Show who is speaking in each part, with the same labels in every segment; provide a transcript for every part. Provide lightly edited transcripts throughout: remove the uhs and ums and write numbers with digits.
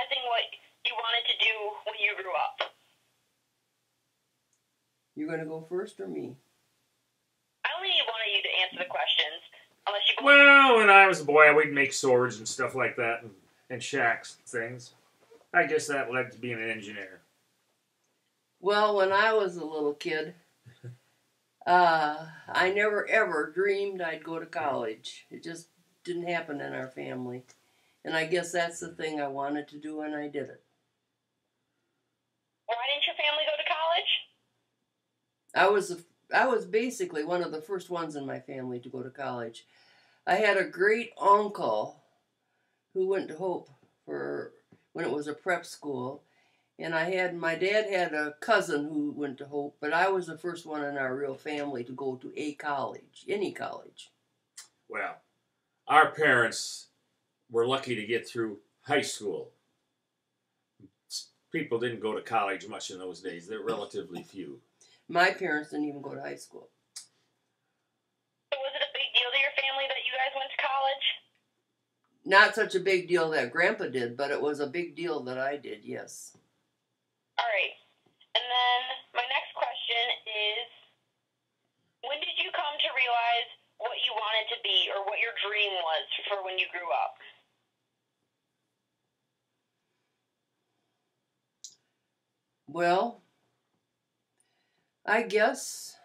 Speaker 1: realizing what you wanted to do when you grew up?
Speaker 2: You going to go first or me?
Speaker 1: I only need one of you to answer the questions. Unless you go.
Speaker 3: Well, when I was a boy, we'd make swords and stuff like that, and shacks and things. I guess that led to being an engineer.
Speaker 2: Well, when I was a little kid, I never ever dreamed I'd go to college. It just didn't happen in our family. And I guess that's the thing I wanted to do, and I did it.
Speaker 1: Why didn't your family go to college?
Speaker 2: I was basically one of the first ones in my family to go to college. I had a great uncle who went to Hope for when it was a prep school, and my dad had a cousin who went to Hope, but I was the first one in our real family to go to a college, any college.
Speaker 3: Well, our parents were lucky to get through high school. People didn't go to college much in those days. They're relatively few.
Speaker 2: My parents didn't even go to high school.
Speaker 1: So was it a big deal to your family that you guys went to college?
Speaker 2: Not such a big deal that Grandpa did, but it was a big deal that I did, yes.
Speaker 1: All right. And then my next question is, when did you come to realize what you wanted to be or what your dream was for when you grew up?
Speaker 2: Well, I guess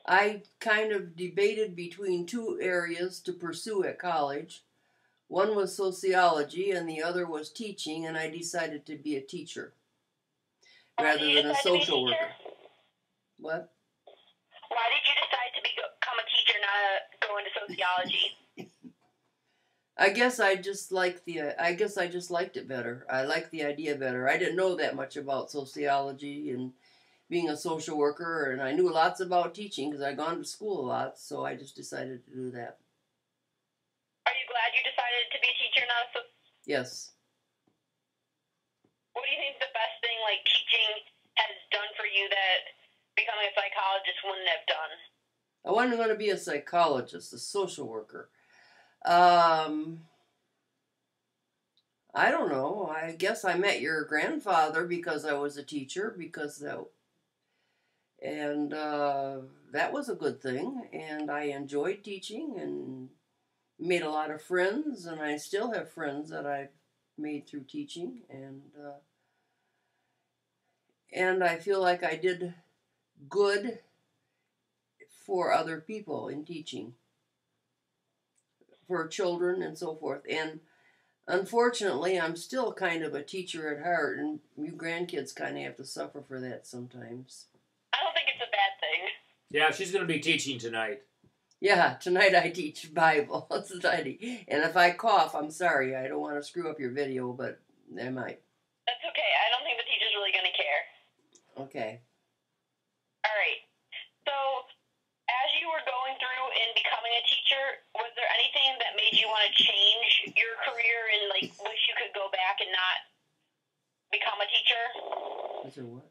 Speaker 2: I kind of debated between two areas to pursue at college. One was sociology and the other was teaching, and I decided to be a teacher rather than a social worker. What?
Speaker 1: Why did you decide to become a teacher, not go into sociology?
Speaker 2: I guess I just liked it better. I liked the idea better. I didn't know that much about sociology and being a social worker, and I knew lots about teaching because I'd gone to school a lot, so I just decided to do that.
Speaker 1: Are you glad you decided to be a teacher, not a
Speaker 2: Yes.
Speaker 1: What do you think the best thing, like, teaching has done for you that becoming a psychologist wouldn't have done?
Speaker 2: I wasn't going to be a psychologist, a social worker. I don't know. I guess I met your grandfather because I was a teacher, that was a good thing, and I enjoyed teaching and made a lot of friends, and I still have friends that I've made through teaching, and I feel like I did good for other people in teaching, for children and so forth. And unfortunately, I'm still kind of a teacher at heart, and you grandkids kind of have to suffer for that sometimes.
Speaker 1: I don't think it's a bad thing.
Speaker 3: Yeah, she's going to be teaching tonight.
Speaker 2: Yeah, tonight I teach Bible study. And if I cough, I'm sorry. I don't want to screw up your video, but I might.
Speaker 1: That's okay. I don't think the teacher's really going to care.
Speaker 2: Okay.
Speaker 1: All right. So, as you were going through and becoming a teacher, was there anything that made you want to change your career and, like, wish you could go back and not become a teacher?
Speaker 2: Is there what?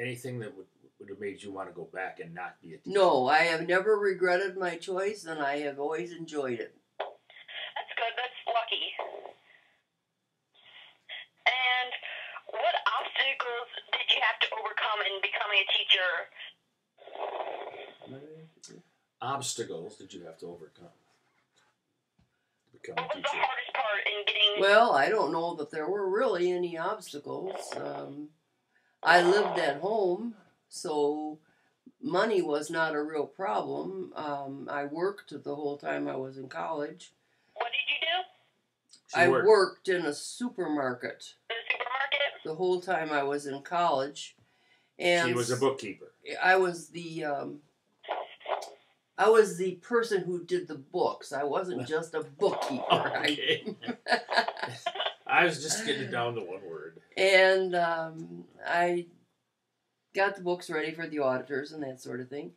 Speaker 3: Anything that would have made you want to go back and not be a teacher?
Speaker 2: No, I have never regretted my choice, and I have always enjoyed it.
Speaker 1: That's good. That's lucky. And what obstacles did you have to overcome in becoming a teacher?
Speaker 3: Obstacles did you have to overcome to become
Speaker 1: What
Speaker 3: a
Speaker 1: was the
Speaker 3: teacher?
Speaker 1: hardest part in getting...
Speaker 2: Well, I don't know that there were really any obstacles. I lived at home, so money was not a real problem. I worked the whole time I was in college.
Speaker 1: What did you do?
Speaker 2: I worked in a supermarket.
Speaker 1: In the supermarket?
Speaker 2: The whole time I was in college. And
Speaker 3: she was a bookkeeper.
Speaker 2: I was the person who did the books. I wasn't just a bookkeeper.
Speaker 3: Okay. I was just getting it down to one word.
Speaker 2: And I got the books ready for the auditors and that sort of thing.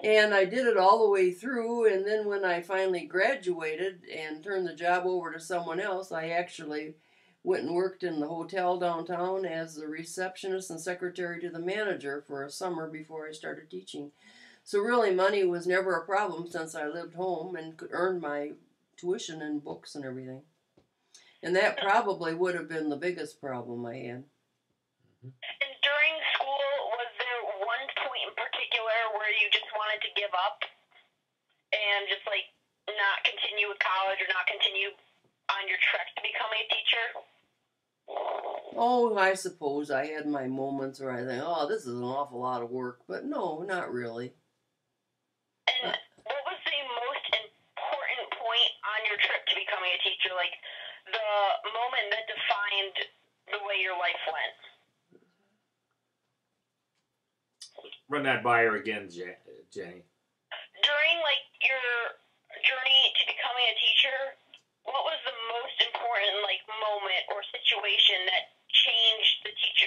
Speaker 2: And I did it all the way through, and then when I finally graduated and turned the job over to someone else, I actually went and worked in the hotel downtown as the receptionist and secretary to the manager for a summer before I started teaching. So really money was never a problem since I lived home and could earn my tuition and books and everything. And that probably would have been the biggest problem I had.
Speaker 1: And during school, was there one point in particular where you just wanted to give up and just like not continue with college or not continue on your trek to becoming a teacher?
Speaker 2: Oh, I suppose I had my moments where I think, oh, this is an awful lot of work. But no, not really.
Speaker 1: And what was the most important point on your trip to becoming a teacher? Like the moment that defined the way your life went?
Speaker 3: Run that by her again, Jenny.
Speaker 1: During like your journey to becoming a teacher, what was the most important like moment or situation that changed the teacher,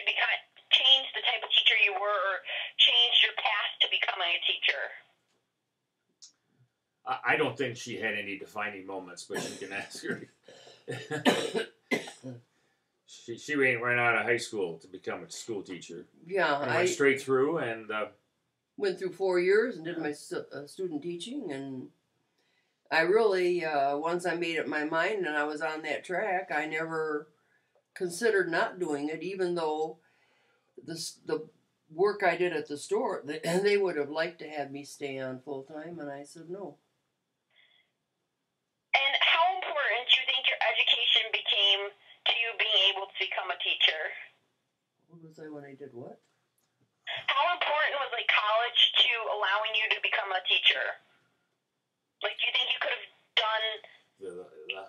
Speaker 1: changed the type of teacher you were, or changed your path to becoming a teacher?
Speaker 3: I don't think she had any defining moments, but you can ask her. She went right out of high school to become a school teacher.
Speaker 2: Yeah,
Speaker 3: I went straight through and
Speaker 2: went through 4 years and did my student teaching, and I really once I made up my mind and I was on that track, I never considered not doing it, even though the work I did at the store, they would have liked to have me stay on full time, and I said no.
Speaker 1: And how important do you think your education became to you being able to become a teacher?
Speaker 2: What was I when I did what?
Speaker 1: How important was like college to allowing you to become a teacher? Like, do you think you could have done?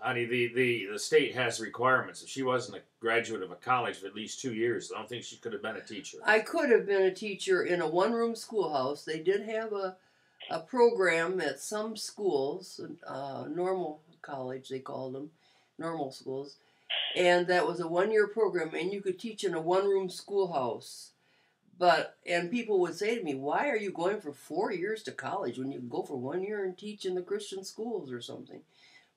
Speaker 3: Honey, the state has requirements. If she wasn't a graduate of a college of at least 2 years, I don't think she could have been a teacher.
Speaker 2: I could have been a teacher in a one-room schoolhouse. They did have a program at some schools, normal college they called them, normal schools, and that was a 1-year program, and you could teach in a one-room schoolhouse. And people would say to me, why are you going for 4 years to college when you can go for 1 year and teach in the Christian schools or something?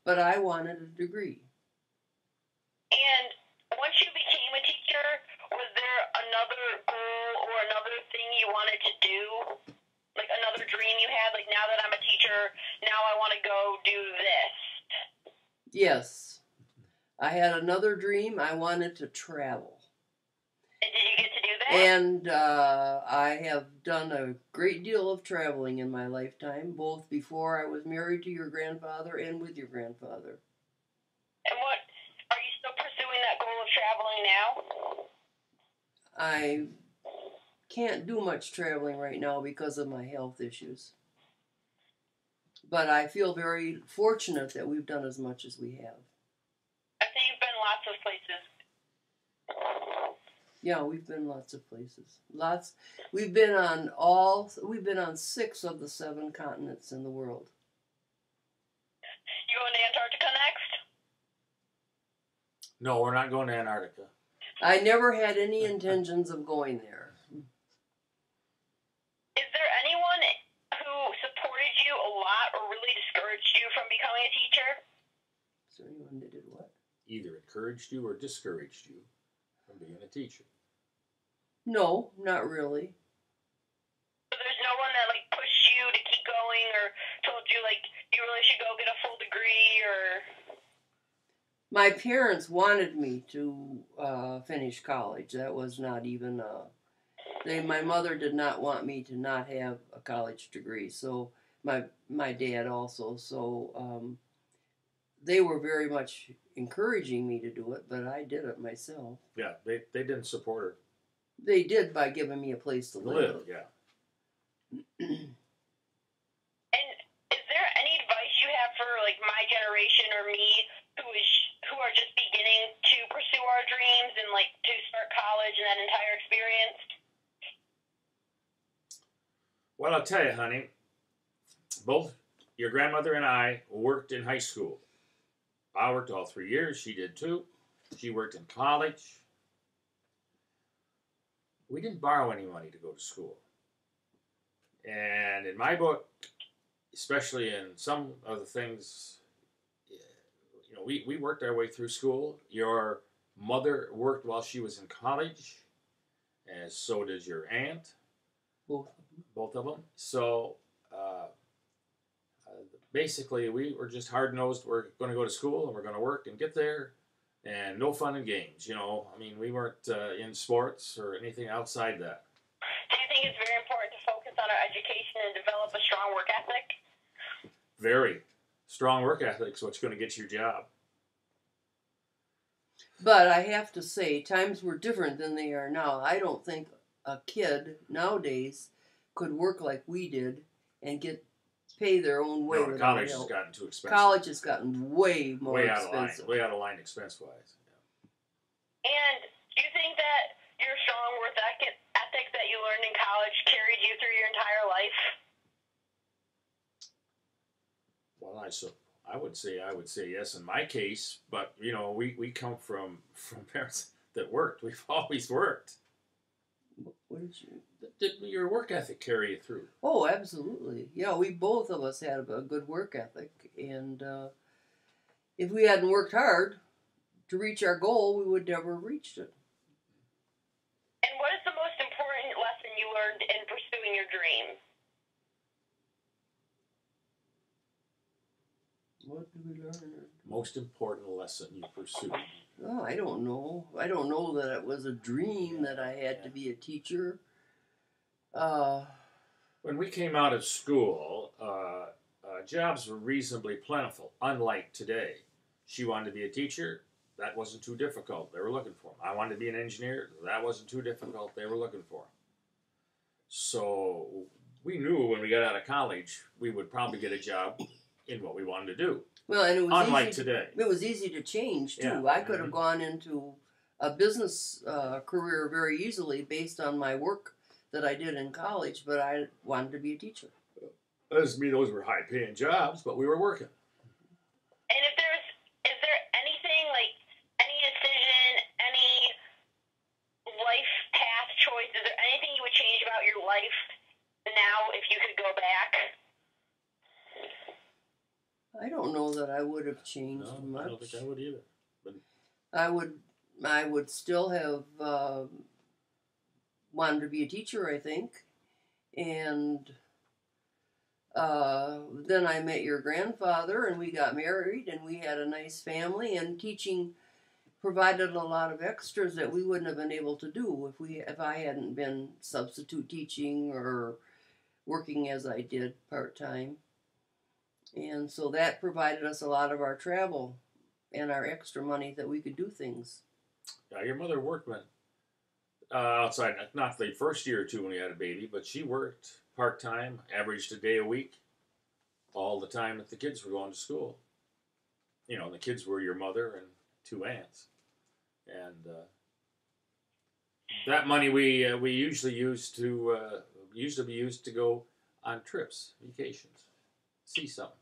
Speaker 2: But I wanted a degree.
Speaker 1: And once you became a teacher, was there another goal or another thing you wanted to do? Like another dream you had? Like, now that I'm a teacher, now I want to go do this.
Speaker 2: Yes. I had another dream. I wanted to travel.
Speaker 1: And did you get to do that?
Speaker 2: And I have done a great deal of traveling in my lifetime, both before I was married to your grandfather and with your grandfather.
Speaker 1: And what, are you still pursuing that goal of traveling now?
Speaker 2: I can't do much traveling right now because of my health issues. But I feel very fortunate that we've done as much as we have.
Speaker 1: I think you've been lots of places.
Speaker 2: Yeah, we've been lots of places. We've been on 6 of the 7 continents in the world.
Speaker 1: You going to Antarctica next?
Speaker 3: No, we're not going to Antarctica.
Speaker 2: I never had any intentions of going there.
Speaker 1: Is there anyone who supported you a lot or really discouraged you from becoming a teacher?
Speaker 2: Is there anyone that did what?
Speaker 3: Either encouraged you or discouraged you from being a teacher.
Speaker 2: No, not really.
Speaker 1: So there's no one that like pushed you to keep going or told you like you really should go get a full degree or?
Speaker 2: My parents wanted me to finish college. That was not even my mother did not want me to not have a college degree. So my dad also. So they were very much encouraging me to do it, but I did it myself.
Speaker 3: Yeah, they didn't support her.
Speaker 2: They did by giving me a place to live.
Speaker 3: Yeah.
Speaker 1: And is there any advice you have for like my generation or me who are just beginning to pursue our dreams and like to start college and that entire experience?
Speaker 3: Well, I'll tell you, honey, both your grandmother and I worked in high school. I worked all 3 years. She did too. She worked in college. We didn't borrow any money to go to school. And in my book, especially in some of the things, you know, we worked our way through school. Your mother worked while she was in college, and so does your aunt. Both of them. So basically, we were just hard-nosed. We're going to go to school, and we're going to work and get there. and no fun and games. You know, I mean, we weren't in sports or anything outside that.
Speaker 1: Do you think it's very important to focus on our education and develop a strong work ethic?
Speaker 3: Very strong work ethic is what's going to get you your job.
Speaker 2: But I have to say, times were different than they are now. I don't think a kid nowadays could work like we did and pay their own way.
Speaker 3: No, college has gotten too expensive.
Speaker 2: College has gotten way more
Speaker 3: way
Speaker 2: expensive.
Speaker 3: Way out of line expense-wise. Yeah.
Speaker 1: And do you think that your strong work ethic that you learned in college carried you through your entire life?
Speaker 3: Well, I would say yes in my case, but you know, we come from parents that worked. We've always worked.
Speaker 2: What did you?
Speaker 3: Did your work ethic carry you through?
Speaker 2: Oh, absolutely. Yeah, we both of us had a good work ethic, and if we hadn't worked hard to reach our goal, we would never have reached it.
Speaker 1: And what is the most important lesson you learned in pursuing your dream?
Speaker 2: What did we learn?
Speaker 3: Most important lesson you pursued?
Speaker 2: Oh, I don't know. I don't know that it was a dream that I had to be a teacher.
Speaker 3: When we came out of school, jobs were reasonably plentiful, unlike today. She wanted to be a teacher. That wasn't too difficult. They were looking for them. I wanted to be an engineer. That wasn't too difficult. They were looking for them. So we knew when we got out of college, we would probably get a job in what we wanted to do.
Speaker 2: Well, and it was
Speaker 3: unlike today.
Speaker 2: It was easy to change too.
Speaker 3: Yeah.
Speaker 2: I could have gone into a business career very easily based on my work that I did in college, but I wanted to be a teacher.
Speaker 3: That doesn't mean those were high-paying jobs, but we were working.
Speaker 1: And is there anything, like any decision, any life path choice, is there anything you would change about your life now if you could go back?
Speaker 2: I don't know that I would have changed much.
Speaker 3: I don't think I would either. But
Speaker 2: I would still have wanted to be a teacher, I think. And then I met your grandfather, and we got married, and we had a nice family, and teaching provided a lot of extras that we wouldn't have been able to do if I hadn't been substitute teaching or working as I did part-time. And so that provided us a lot of our travel and our extra money that we could do things.
Speaker 3: yeah, your mother worked outside, not the first year or two when we had a baby, but she worked part-time, averaged a day a week, all the time that the kids were going to school. You know, the kids were your mother and two aunts. And that money we usually used to be used to go on trips, vacations, see something.